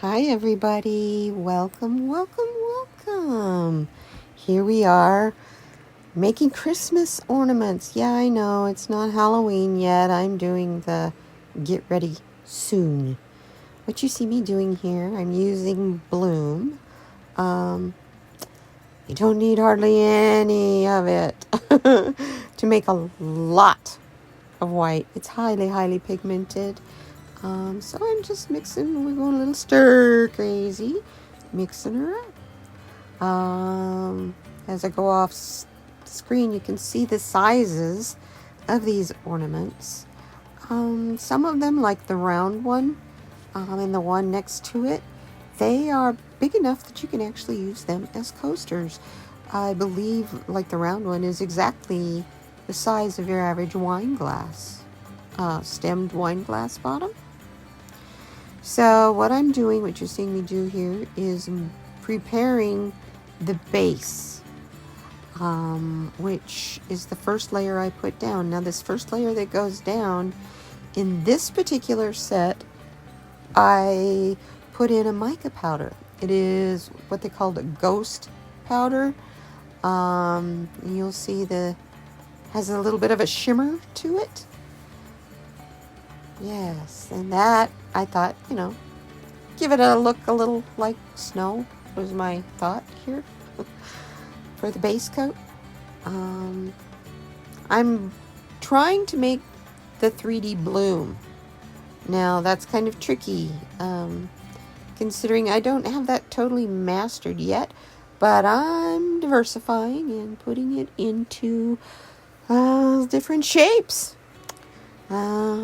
Hi everybody, welcome. Here we are making Christmas ornaments. Yeah, I know it's not Halloween yet. I'm doing the get ready soon. What you see me doing here, I'm using bloom. You don't need hardly any of it to make a lot of white. It's highly pigmented. So I'm just mixing. We're going a little stir crazy, mixing her up. As I go off screen, you can see the sizes of these ornaments. Some of them, like the round one and the one next to it, they are big enough that you can actually use them as coasters. I believe, like the round one, is exactly the size of your average wine glass, stemmed wine glass bottom. So what I'm doing, what you're seeing me do here, is preparing the base, which is the first layer I put down. Now this first layer that goes down, in this particular set, I put in a mica powder. It is what they call a ghost powder. You'll see has a little bit of a shimmer to it. Yes, and that, I thought, give it a look a little like snow, was my thought here for the base coat. I'm trying to make the 3D bloom. Now that's kind of tricky, considering I don't have that totally mastered yet, but I'm diversifying and putting it into different shapes.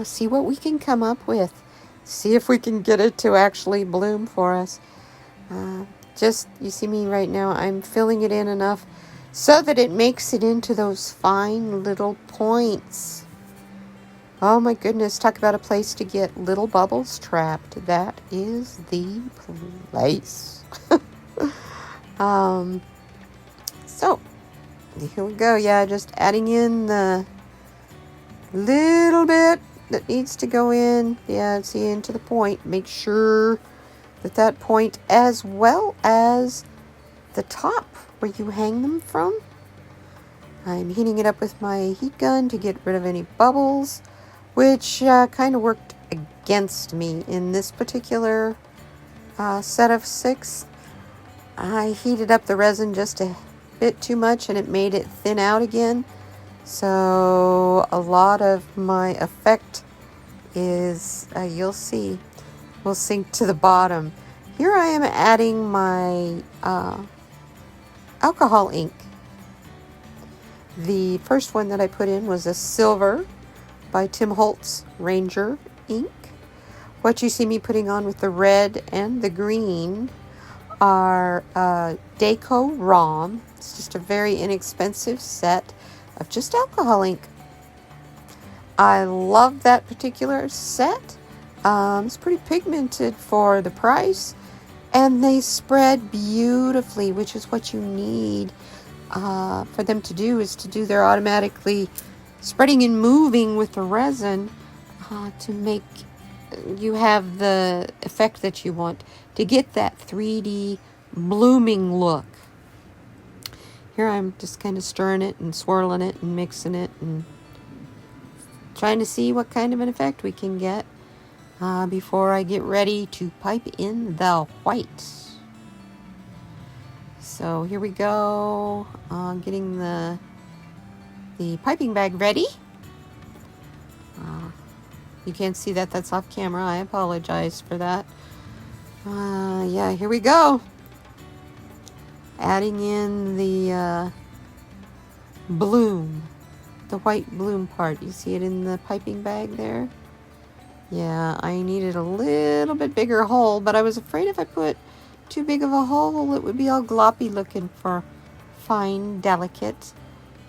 See what we can come up with. See if we can get it to actually bloom for us. You see me right now, I'm filling it in enough so that it makes it into those fine little points. Oh my goodness, talk about a place to get little bubbles trapped. That is the place. So, here we go. Yeah, just adding in the little bit that needs to go in. Yeah, see, into the point. Make sure that point, as well as the top where you hang them from. I'm heating it up with my heat gun to get rid of any bubbles, which kind of worked against me in this particular set of 6. I heated up the resin just a bit too much and it made it thin out again. So a lot of my effect is, you'll see, will sink to the bottom. Here I am adding my alcohol ink. The first one that I put in was a silver by Tim Holtz Ranger ink. What you see me putting on with the red and the green are Deco ROM. It's just a very inexpensive set of just alcohol ink. I love that particular set. It's pretty pigmented for the price, and they spread beautifully, which is what you need for them to do, is to do their automatically spreading and moving with the resin to make you have the effect that you want to get that 3D blooming look. Here I'm just kind of stirring it and swirling it and mixing it and trying to see what kind of an effect we can get before I get ready to pipe in the white. So here we go, getting the piping bag ready. You can't see that, that's off camera. I apologize for that. Yeah, here we go. Adding in the bloom, the white bloom part. You see it in the piping bag there? Yeah, I needed a little bit bigger hole, but I was afraid if I put too big of a hole, it would be all gloppy looking for fine, delicate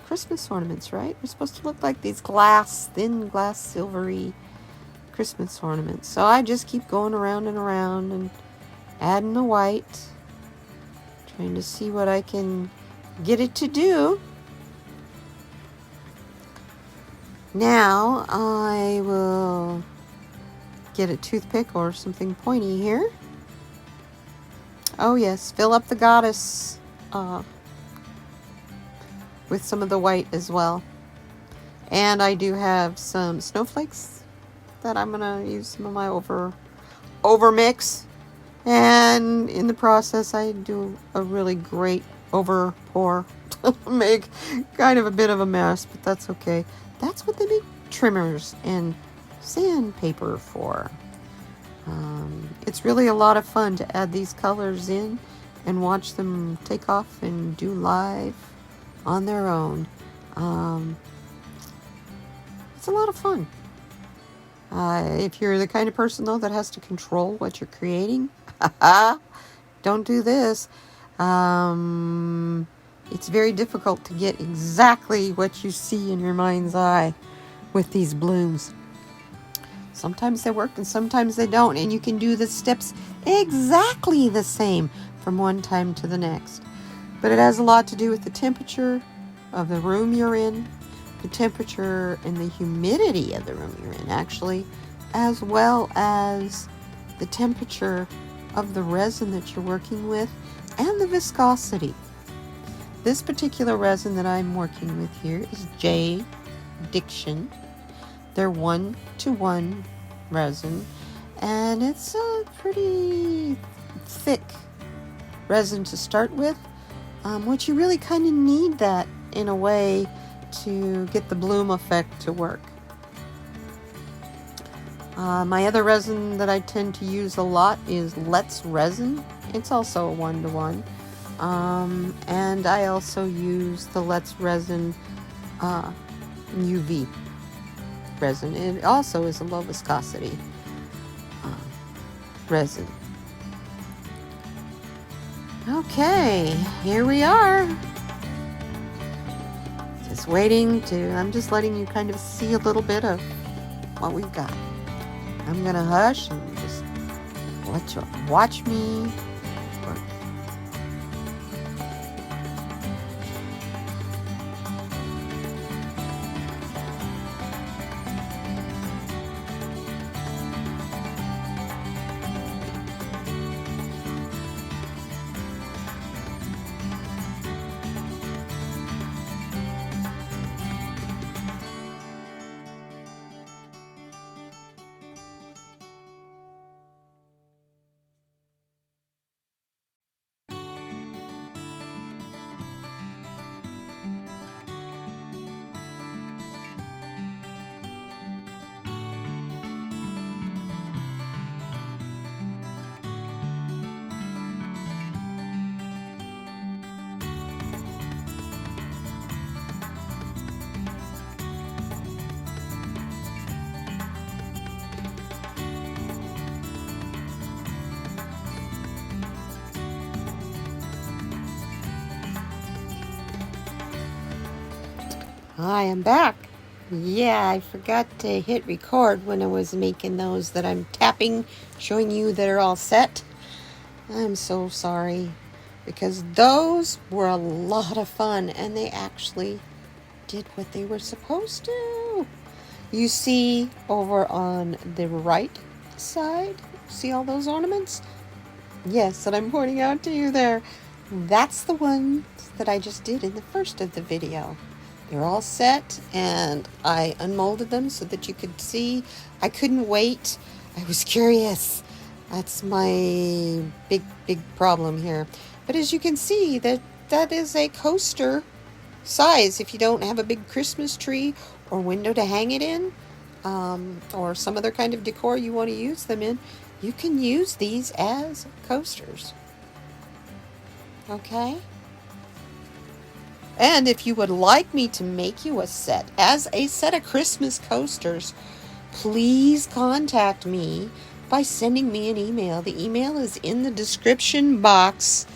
Christmas ornaments, right? They're supposed to look like these thin glass, silvery Christmas ornaments. So I just keep going around and around and adding the white, trying to see what I can get it to do. Now I will get a toothpick or something pointy here Oh yes, fill up the goddess with some of the white as well. And I do have some snowflakes that I'm gonna use some of my over mix. And in the process, I do a really great over pour. Make kind of a bit of a mess, but that's okay. That's what they make trimmers and sandpaper for. It's really a lot of fun to add these colors in and watch them take off and do live on their own. It's a lot of fun. If you're the kind of person, though, that has to control what you're creating, don't do this. It's very difficult to get exactly what you see in your mind's eye with these blooms. Sometimes they work and sometimes they don't, and you can do the steps exactly the same from one time to the next. But it has a lot to do with the temperature of the room you're in, the temperature and the humidity of the room you're in, actually, as well as the temperature of the resin that you're working with and the viscosity. This particular resin that I'm working with here is J. Diction. They're 1-to-1 resin, and it's a pretty thick resin to start with, which you really kind of need that in a way to get the bloom effect to work. My other resin that I tend to use a lot is Let's Resin. It's also a 1-to-1. And I also use the Let's Resin UV resin. It also is a low viscosity resin. Okay, here we are. Just waiting I'm just letting you kind of see a little bit of what we've got. I'm gonna hush and just let you watch me work. I am back. Yeah, I forgot to hit record when I was making those that I'm tapping, showing you they're all set. I'm so sorry, because those were a lot of fun and they actually did what they were supposed to. You see over on the right side, see all those ornaments? Yes, that I'm pointing out to you there. That's the ones that I just did in the first of the video. They're all set, and I unmolded them so that you could see. I couldn't wait. I was curious. That's my big problem here. But as you can see, that is a coaster size. If you don't have a big Christmas tree or window to hang it in, or some other kind of decor you want to use them in, you can use these as coasters. Okay? And if you would like me to make you a set of Christmas coasters, please contact me by sending me an email. The email is in the description box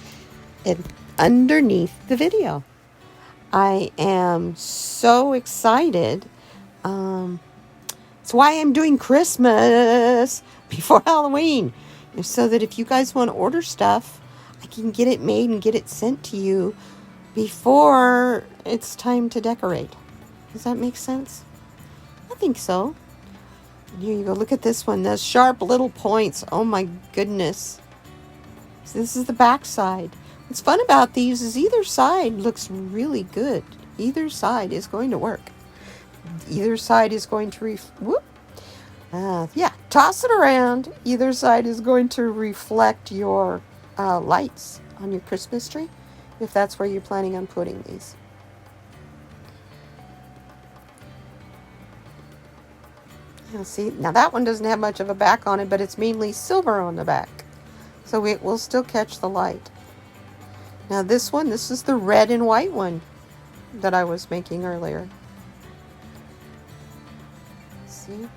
and underneath the video. I am so excited. It's why I'm doing Christmas before Halloween, so that if you guys want to order stuff, I can get it made and get it sent to you before it's time to decorate. Does that make sense? I think so. Here you go. Look at this one. Those sharp little points. Oh my goodness. So this is the back side. What's fun about these is either side looks really good. Either side is going to work. Either side is going to toss it around. Either side is going to reflect your lights on your Christmas tree, if that's where you're planning on putting these. Now see, now that one doesn't have much of a back on it, but it's mainly silver on the back. So it will still catch the light. Now this one, this is the red and white one that I was making earlier. See?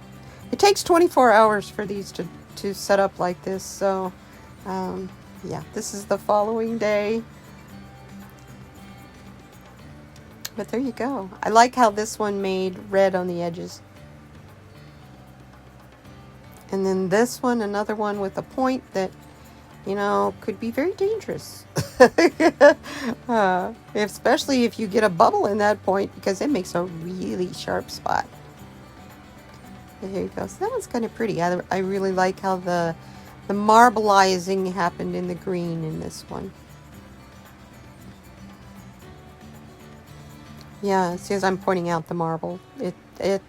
It takes 24 hours for these to set up like this. So, yeah, this is the following day. But there you go. I like how this one made red on the edges. And then this one, another one with a point that, you know, could be very dangerous. Especially if you get a bubble in that point, because it makes a really sharp spot. There you go. So that one's kind of pretty. I really like how the marbleizing happened in the green in this one. Yeah, see, as I'm pointing out the marble, I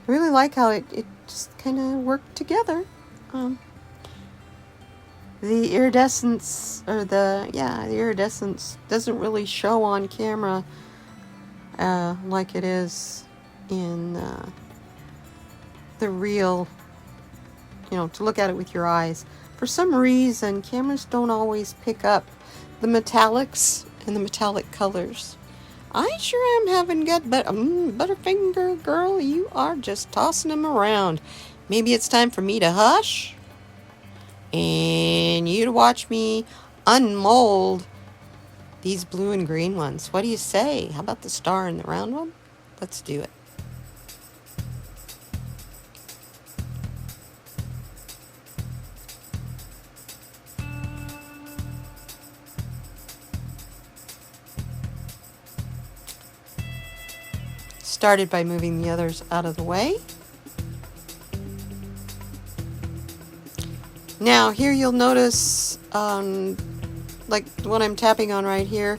really like how it just kind of worked together. The iridescence, or the iridescence doesn't really show on camera like it is in the real, you know, to look at it with your eyes. For some reason, cameras don't always pick up the metallics and the metallic colors. I sure am having gut, but Butterfinger girl, you are just tossing them around. Maybe it's time for me to hush and you to watch me unmold these blue and green ones. What do you say? How about the star and the round one? Let's do it. Started by moving the others out of the way. Now here you'll notice, like what I'm tapping on right here,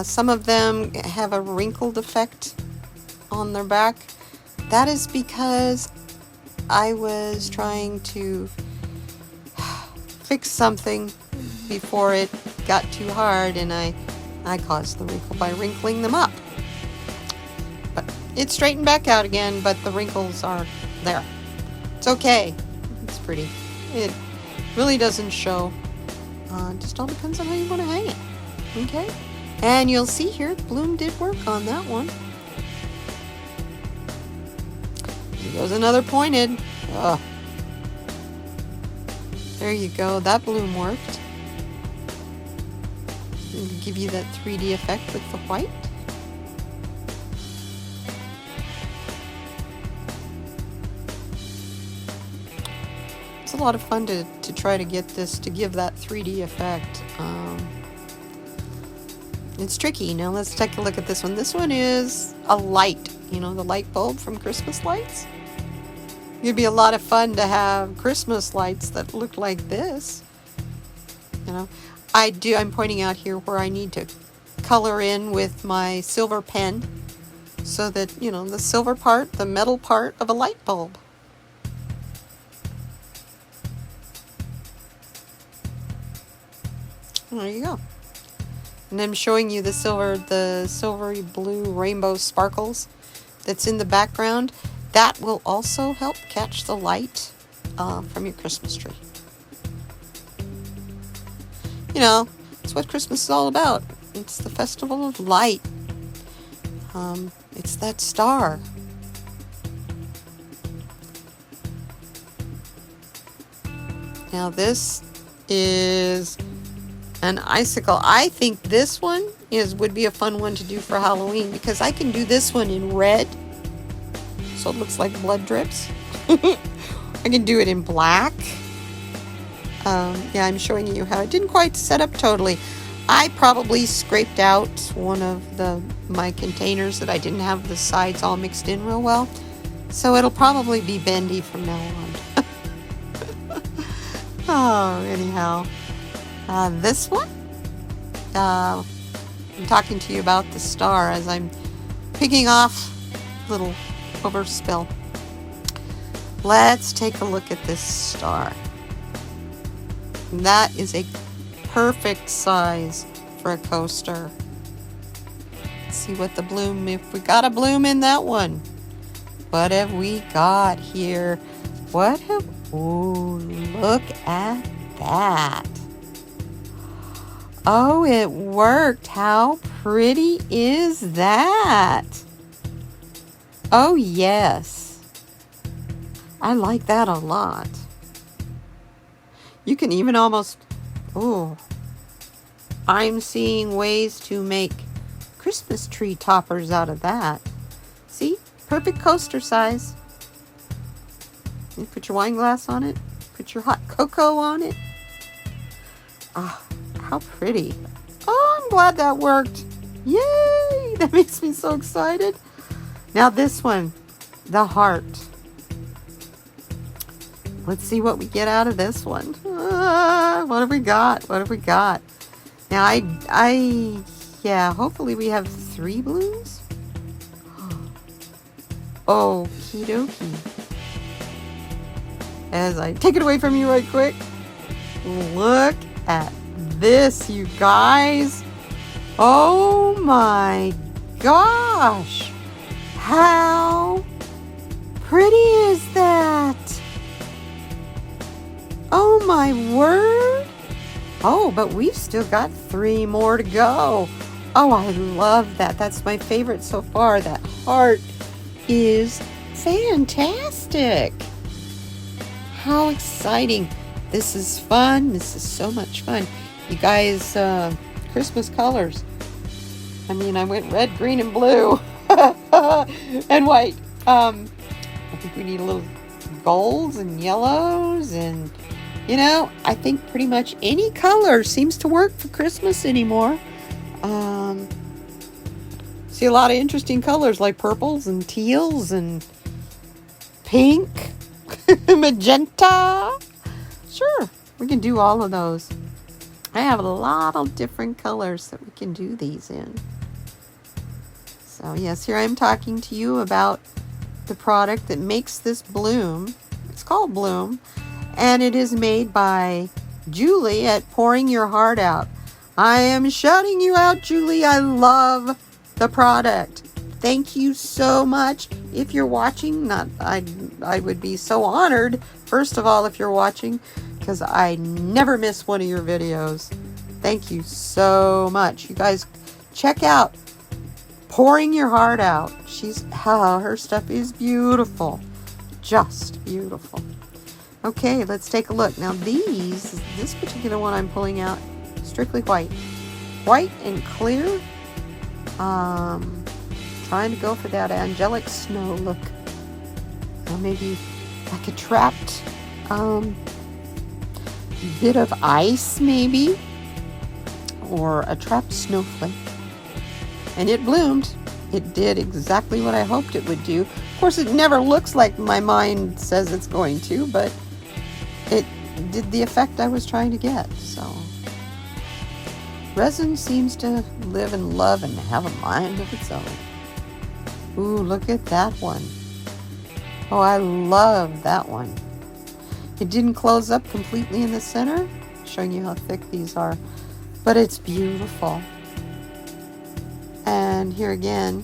some of them have a wrinkled effect on their back. That is because I was trying to fix something before it got too hard, and I caused the wrinkle by wrinkling them up. But it's straightened back out again, but the wrinkles are there. It's okay. It's pretty. It really doesn't show. Just all depends on how you want to hang it. Okay? And you'll see here, the bloom did work on that one. Here goes another pointed. Ugh. There you go. That bloom worked. Give you that 3D effect with the white. It's a lot of fun to try to get this to give that 3D effect. It's tricky. Now let's take a look at this one. This one is a light, you know, the light bulb from Christmas lights. It'd be a lot of fun to have Christmas lights that look like this. You know, I'm pointing out here where I need to color in with my silver pen so that, you know, the silver part, the metal part of a light bulb. There you go. And I'm showing you the silvery blue rainbow sparkles that's in the background. That will also help catch the light from your Christmas tree. You know, it's what Christmas is all about. It's the festival of light. It's that star. Now this is an icicle. I think this one would be a fun one to do for Halloween, because I can do this one in red, so it looks like blood drips. I can do it in black. Yeah, I'm showing you how it didn't quite set up totally. I probably scraped out one of my containers that I didn't have the sides all mixed in real well, so it'll probably be bendy from now on. Oh, anyhow, this one, I'm talking to you about the star as I'm picking off little overspill. Let's take a look at this star. That is a perfect size for a coaster. Let's see what the bloom, if we got a bloom in that one. What have we got here? Oh, look at that. Oh, it worked. How pretty is that? Oh, yes. I like that a lot. You can even almost, oh, I'm seeing ways to make Christmas tree toppers out of that. See? Perfect coaster size. You put your wine glass on it. Put your hot cocoa on it. Ah, how pretty. Oh, I'm glad that worked. Yay! That makes me so excited. Now this one, the heart. Let's see what we get out of this one. What have we got? What have we got? Now yeah, hopefully we have 3 blooms. Oh, okie dokie. As I take it away from you right quick. Look at this, you guys. Oh my gosh. How pretty is that? Oh my word. Oh, but we've still got 3 more to go. Oh, I love that. That's my favorite so far. That heart is fantastic. How exciting. This is fun. This is so much fun. You guys, Christmas colors. I mean, I went red, green, and blue. And white. I think we need a little golds and yellows and, you know, I think pretty much any color seems to work for Christmas anymore. See a lot of interesting colors like purples and teals and pink, magenta. Sure, we can do all of those. I have a lot of different colors that we can do these in. So yes, here I'm talking to you about the product that makes this bloom. It's called Bloom, and it is made by Julie at Pouring Your Heart Out. I am shouting you out, Julie. I love the product. Thank you so much. If you're watching, I would be so honored, first of all, if you're watching, because I never miss one of your videos. Thank you so much. You guys check out Pouring Your Heart Out. Her stuff is beautiful. Just beautiful. Okay, let's take a look. Now this particular one I'm pulling out, strictly white. White and clear. Trying to go for that angelic snow look. Or maybe like a trapped bit of ice maybe. Or a trapped snowflake. And it bloomed. It did exactly what I hoped it would do. Of course, it never looks like my mind says it's going to, but it did the effect I was trying to get. So resin seems to live and love and have a mind of its own. Ooh, look at that one. Oh, I love that one. It didn't close up completely in the center, showing you how thick these are, but it's beautiful. And here again,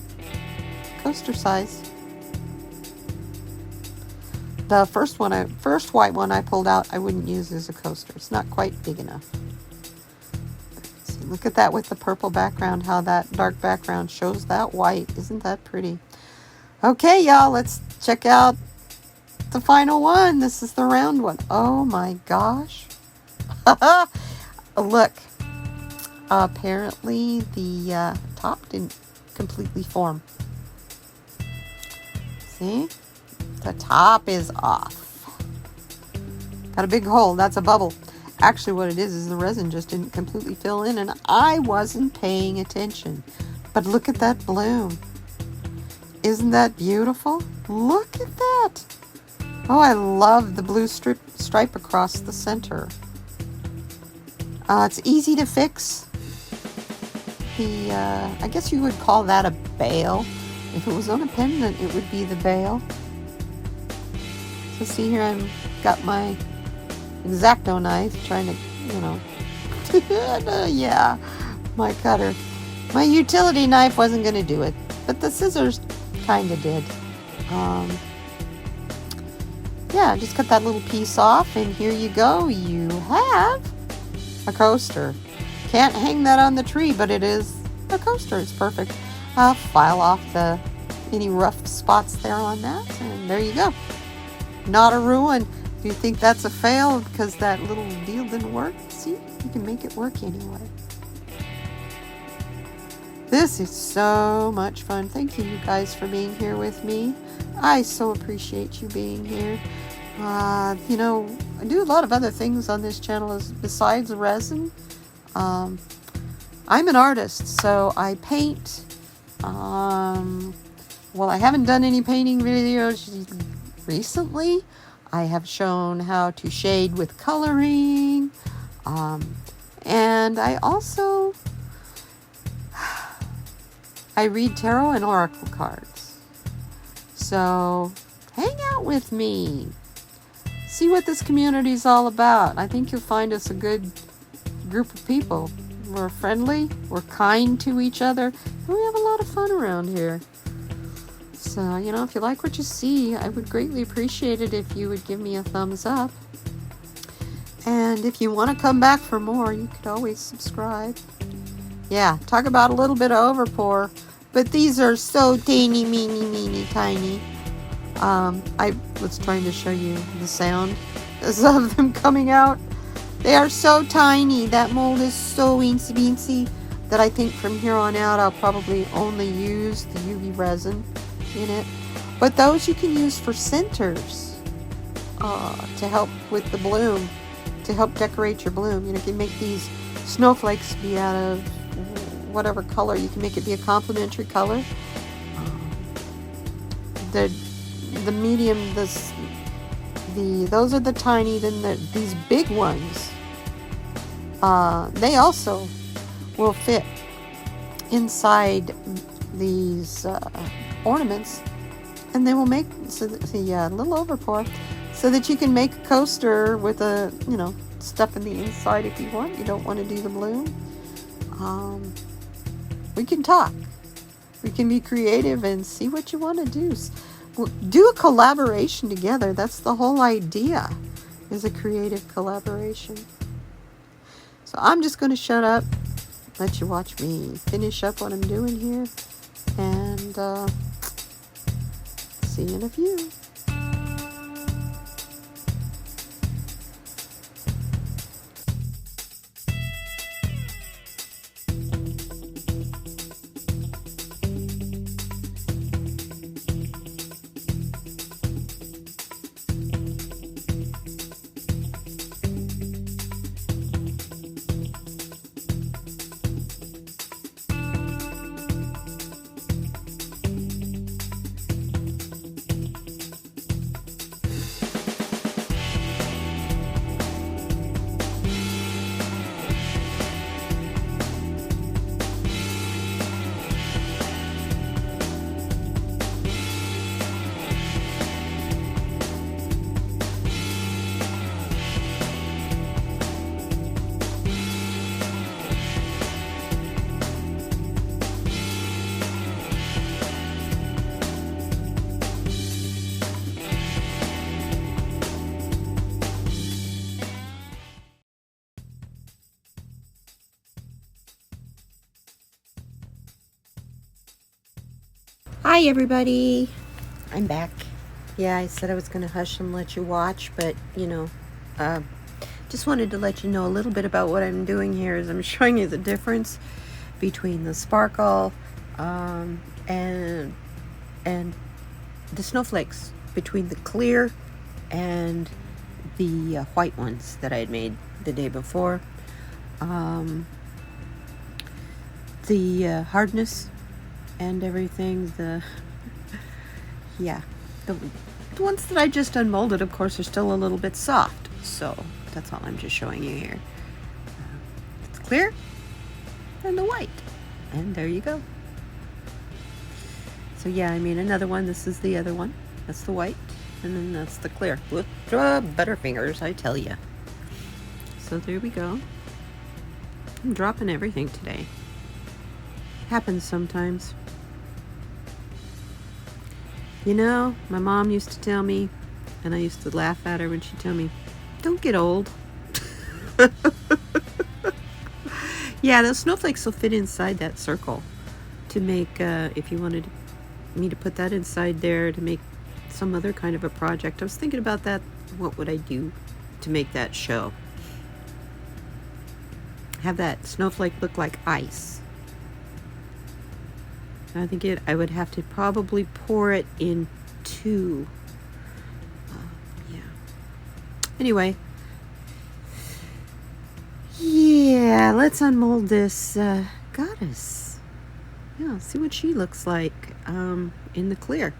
coaster size. The first white one I pulled out, I wouldn't use as a coaster. It's not quite big enough. See, look at that with the purple background, how that dark background shows that white. Isn't that pretty? Okay, y'all, let's check out the final one. This is the round one. Oh my gosh. Look. Apparently the top didn't completely form. See? The top is off. Got a big hole. That's a bubble. Actually, what it is the resin just didn't completely fill in, and I wasn't paying attention. But look at that bloom. Isn't that beautiful? Look at that. Oh, I love the blue stripe across the center. It's easy to fix. I guess you would call that a bail. If it was on a pendant, it would be the bail. So see here, I've got my X-Acto knife, trying to, yeah, my cutter. My utility knife wasn't going to do it, but the scissors kind of did. Yeah, just cut that little piece off, and here you go. You have a coaster. Can't hang that on the tree, but it is a coaster. It's perfect. I'll file off any rough spots there on that, and there you go. Not a ruin. Do you think that's a fail because that little deal didn't work? See, you can make it work anyway. This is so much fun. Thank you guys for being here with me. I so appreciate you being here. I do a lot of other things on this channel besides resin. I'm an artist, so I paint. Well, I haven't done any painting videos recently. I have shown how to shade with coloring. And I also I read tarot and oracle cards. So hang out with me. See what this community is all about. I think you'll find us a good group of people. We're friendly, we're kind to each other, and we have a lot of fun around here. So, if you like what you see, I would greatly appreciate it if you would give me a thumbs up. And if you want to come back for more, you could always subscribe. Yeah, talk about a little bit of overpour. But these are so teeny, meeny, tiny. I was trying to show you the sound of them coming out. They are so tiny. That mold is so weensy beensy that I think from here on out I'll probably only use the UV resin in it. But those you can use for centers to help with the bloom, to help decorate your bloom. You can make these snowflakes be out of whatever color. You can make it be a complementary color. The medium, those are the tiny. Then these big ones, they also will fit inside these ornaments, and they will make the little overpour, so that you can make a coaster with stuff in the inside if you want. You don't want to do the bloom. We can talk. We can be creative and see what you want to do. Do a collaboration together. That's the whole idea, is a creative collaboration. So I'm just going to shut up, let you watch me finish up what I'm doing here, and see you in a few. Hi everybody, I'm back. Yeah, I said I was going to hush and let you watch, but just wanted to let you know a little bit about what I'm doing here. Is I'm showing you the difference between the sparkle and the snowflakes, between the clear and the white ones that I had made the day before. The hardness and everything, the The ones that I just unmolded, of course, are still a little bit soft. So that's all I'm just showing you here. It's clear and the white. And there you go. So yeah, I mean another one. This is the other one. That's the white. And then that's the clear. With butterfingers, I tell you. So there we go. I'm dropping everything today. Happens sometimes. You know, my mom used to tell me, and I used to laugh at her when she'd tell me, don't get old. Yeah, those snowflakes will fit inside that circle to make, if you wanted me to put that inside there to make some other kind of a project. I was thinking about that. What would I do to make that show? Have that snowflake look like ice. I think I would have to probably pour it into, yeah. Anyway, yeah, let's unmold this goddess. Yeah, see what she looks like in the clear.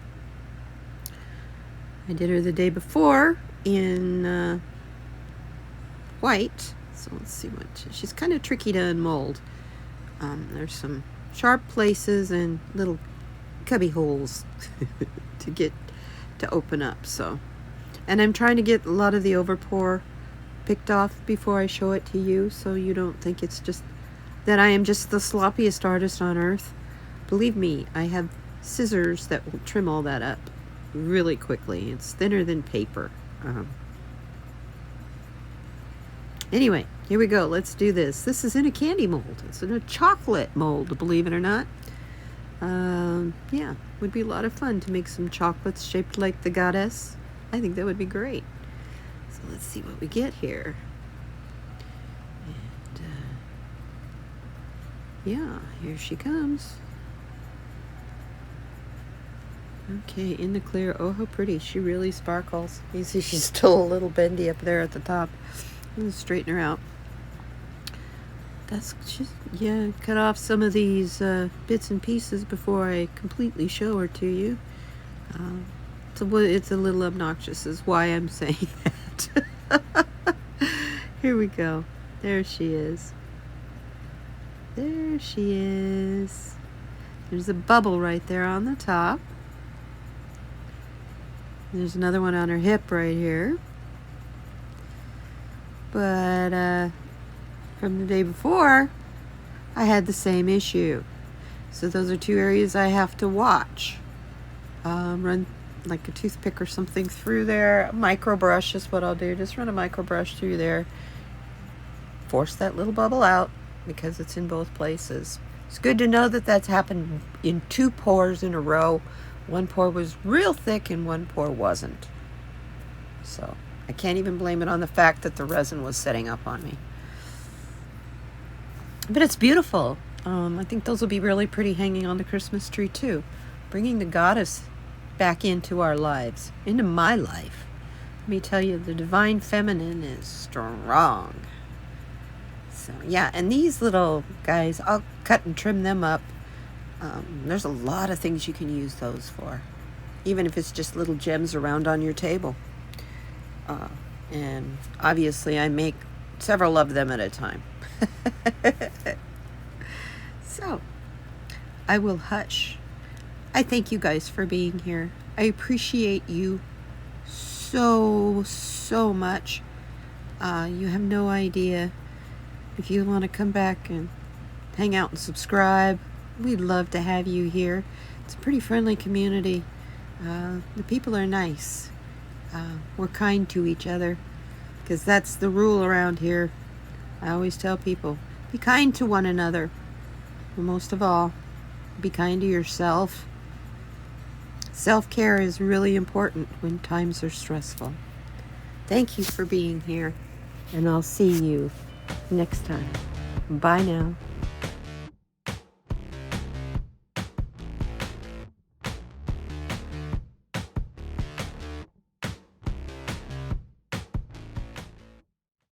I did her the day before in white. So let's see what she's kind of tricky to unmold. There's some sharp places and little cubby holes to get to open up. So, and I'm trying to get a lot of the overpour picked off before I show it to you, so you don't think it's just that I am just the sloppiest artist on earth. Believe me, I have scissors that will trim all that up really quickly. It's thinner than paper. Anyway, here we go. Let's do this. This is in a candy mold. It's in a chocolate mold, believe it or not. Yeah, would be a lot of fun to make some chocolates shaped like the goddess. I think that would be great. So let's see what we get here. And yeah, here she comes. Okay, in the clear. Oh, how pretty. She really sparkles. You see she's still a little bendy up there at the top. Let's straighten her out. That's just, yeah, cut off some of these bits and pieces before I completely show her to you. It's a little obnoxious is why I'm saying that. Here we go. There she is. There she is. There's a bubble right there on the top. There's another one on her hip right here. But from the day before, I had the same issue. So those are two areas I have to watch. Run like a toothpick or something through there. A micro brush is what I'll do. Just run a micro brush through there. Force that little bubble out because it's in both places. It's good to know that that's happened in 2 pours in a row. One pour was real thick and one pour wasn't. So I can't even blame it on the fact that the resin was setting up on me. But it's beautiful. I think those will be really pretty hanging on the Christmas tree too. Bringing the goddess back into our lives, into my life. Let me tell you, the divine feminine is strong. So yeah, and these little guys, I'll cut and trim them up. There's a lot of things you can use those for, even if it's just little gems around on your table. And obviously I make several of them at a time. So I will hush. I thank you guys for being here. I appreciate you so much. You have no idea. If you want to come back and hang out and subscribe, we'd love to have you here. It's a pretty friendly community. The people are nice. We're kind to each other because that's the rule around here. I always tell people, be kind to one another. But most of all, be kind to yourself. Self-care is really important when times are stressful. Thank you for being here, and I'll see you next time. Bye now.